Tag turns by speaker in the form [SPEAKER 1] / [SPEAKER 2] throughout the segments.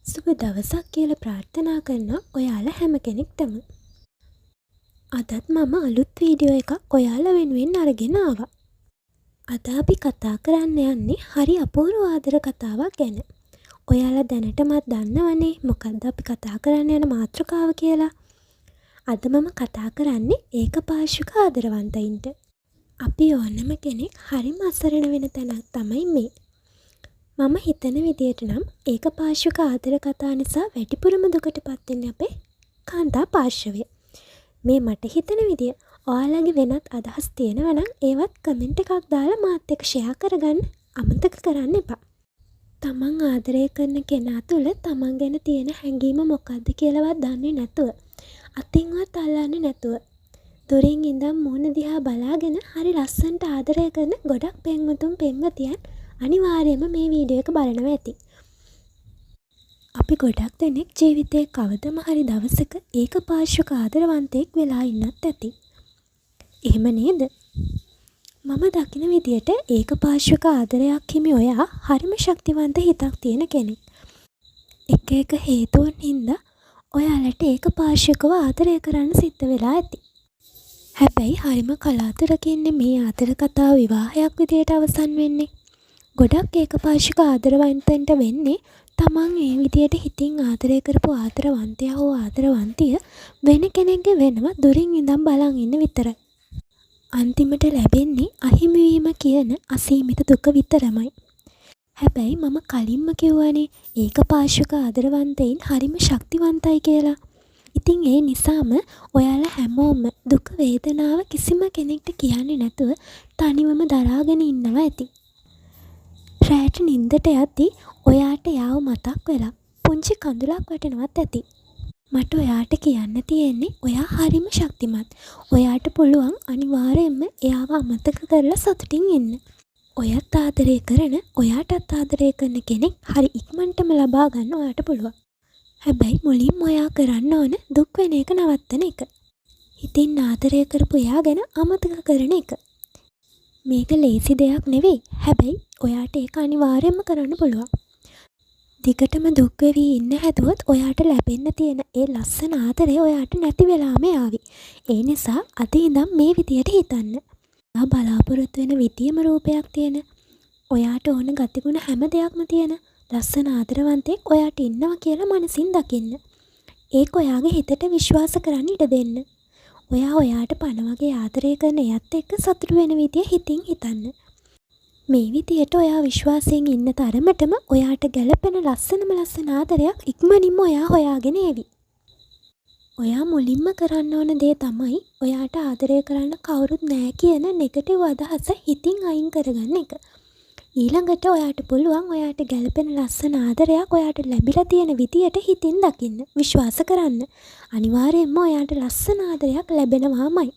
[SPEAKER 1] සුබ දවසක් කියලා ප්‍රාර්ථනා කරනවා ඔයාලා හැම කෙනෙක්ටම. අදත් මම අලුත් වීඩියෝ එකක් ඔයාලා වෙනුවෙන් අරගෙන ආවා. අද අපි කතා කරන්න යන්නේ හරි අපූර්ව ආදර කතාවක් ගැන. ඔයාලා දැනටමත් දන්නවනේ මොකක්ද අපි කතා කරන්න යන මාතෘකාව කියලා. අද මම කතා කරන්නේ ඒකපාර්ශ්වික ආදරවන්තයින්ට. අපි ඕනම කෙනෙක් හරිම අසරණ වෙන තැනක් තමයි මේ. මම හිතන විදියට නම් ඒකපාර්ශ්වික ආදර කතා නිසා වැඩිපුරම දුකට පත් වෙන්නේ අපේ කාන්තා පාර්ශවය. මේ මට හිතන විදිය ඔයාලගේ වෙනත් අදහස් තියෙනවා නම් ඒවත් කමෙන්ට් එකක් දාලා මාත් එක්ක ෂෙයා කරගන්න අමතක කරන්න එපා. තමන් ආදරය කරන කෙනා තුළ තමන් ගැන තියෙන හැඟීම මොකක්ද කියලාවත් දන්නේ නැතුව, අතින්වත් අල්ලන්නේ නැතුව, දුරින් ඉඳන් මූණ දිහා බලාගෙන හරි ලස්සනට ආදරය කරන ගොඩක් පෙම්වතුන් පෙම්වතියන් අනිවාර්යයෙන්ම මේ වීඩියෝ එක බලනවා ඇති. අපි ගොඩක් දෙනෙක් ජීවිතේ කවදම හරි දවසක ඒකපාර්ශ්වික ආදරවන්තයෙක් වෙලා ඉන්නත් ඇති. එහෙම නේද? මම දකින විදියට ඒකපාර්ශ්වික ආදරයක් හිමි ඔයා හරිම ශක්තිවන්ත හිතක් තියෙන කෙනෙක්. එක එක හේතුන් හින්දා ඔයාලට ඒකපාර්ශ්විකව ආදරය කරන්න සිද්ධ වෙලා ඇති. හැබැයි හරිම කලාතුරකින් මේ ආදර කතාව විවාහයක් විදියට අවසන් වෙන්නේ. ගොඩක් ඒකපාර්ශ්වික ආදරවන්තයන්ට වෙන්නේ තමන් ඒ විදියට හිතින් ආදරය කරපු ආදරවන්තයා හෝ ආදරවන්තිය වෙන කෙනෙක්ගේ වෙනම දුරින් ඉඳන් බලන් ඉන්න විතරයි. අන්තිමට ලැබෙන්නේ අහිමිවීම කියන අසීමිත දුක විතරමයි. හැබැයි මම කලින්ම කිව්වනේ ඒකපාර්ශ්වික ආදරවන්තයින් හරිම ශක්තිවන්තයි කියලා. ඉතින් ඒ නිසාම ඔයාලා හැමෝම දුක වේදනාව කිසිම කෙනෙක්ට කියන්නේ නැතුව තනිවම දරාගෙන ඉන්නවා ඇති. රැට නින්දට යද්දි ඔයාට යාව මතක් වෙලා පුංචි කඳුලක් වැටෙනවත් ඇති. මට ඔයාට කියන්න තියෙන්නේ ඔයා හරිම ශක්තිමත්. ඔයාට පුළුවන් අනිවාර්යයෙන්ම එයාව අමතක කරලා සතුටින් ඉන්න. ඔයත් ආදරය කරන, ඔයාටත් ආදරය කරන කෙනෙක් හරි ඉක්මනටම ලබා ගන්න ඔයාට පුළුවන්. හැබැයි මුලින්ම ඔයා කරන්න ඕන දුක් වෙන එක නවත්තන එක. හිතින් ආදරය කරපු එයා ගැන අමතක කරන එක. මේක ලේසි දෙයක් නෙවෙයි. හැබැයි ඔයාට ඒක අනිවාර්යයෙන්ම කරන්න පුළුවන්. දිගටම දුක් වෙවි ඉන්න හැදුවොත් ඔයාට ලැබෙන්න තියෙන ඒ ලස්සන ආදරය ඔයාට නැති වෙලාම යාවි. ඒ නිසා අද ඉඳන් මේ විදියට හිතන්න. ඔයා බලාපොරොත්තු වෙන විදියම රූපයක් තියෙන, ඔයාට ඕන ගතිගුණ හැම දෙයක්ම තියෙන ලස්සන ආදරවන්තයෙක් ඔයාට ඉන්නවා කියලා මනසින් දකින්න. ඒක ඔයාගේ හිතට විශ්වාස කරන්න ඉඩ දෙන්න. ඔයා ඔයාට පණ වගේ ආදරය කරන එයත් එක්ක සතුටු වෙන විදිය හිතින් හිතන්න. මේ විදියට ඔයා විශ්වාසයෙන් ඉන්න තරමටම ඔයාට ගැළපෙන ලස්සන ආදරයක් ඉක්මනින්ම ඔයා හොයාගෙන එවි. ඔයා මුලින්ම කරන්න ඕන දේ තමයි ඔයාට ආදරය කරන්න කවුරුත් නැහැ කියන නෙගටිව් අදහස හිතින් අයින් කරගන්න එක. ඊළඟට ඔයාට පුළුවන් ඔයාට ගැළපෙන ලස්සන ආදරයක් ඔයාට ලැබිලා තියෙන විදියට හිතින් දකින්න, විශ්වාස කරන්න. අනිවාර්යයෙන්ම ඔයාට ලස්සන ආදරයක් ලැබෙනවාමයි.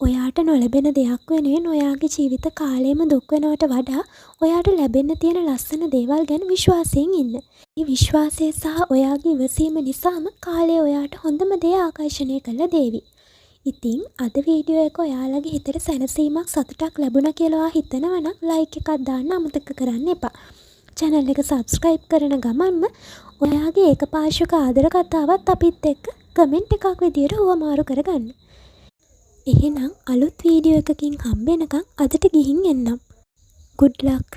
[SPEAKER 1] ඔයාට නොලැබෙන දෙයක් වෙනුවෙන් ඔයාගේ ජීවිත කාලෙම දුක් වෙනවට වඩා ඔයාට ලැබෙන්න තියෙන ලස්සන දේවල් ගැන විශ්වාසයෙන් ඉන්න. මේ විශ්වාසය සහ ඔයාගේ ඉවසීම නිසාම කාලය ඔයාට හොඳම දේ ආකර්ෂණය කරලා දේවි. ඉතින් අද වීඩියෝ එක ඔයාලගේ හිතට සැනසීමක් සතුටක් ලැබුණා කියලා ඔයා හිතනවා නම් ලයික් එකක් දාන්න අමතක කරන්න එපා. channel එක subscribe කරන ගමන්ම ඔයාගේ ඒකපාර්ශ්වික ආදර කතාවත් අපිත් එක්ක කමෙන්ට් එකක් විදියට හුවමාරු කරගන්න. එහෙනම් අලුත් වීඩියෝ එකකින් හම්බ වෙනකන් අදට ගිහින් එන්නම්. good luck.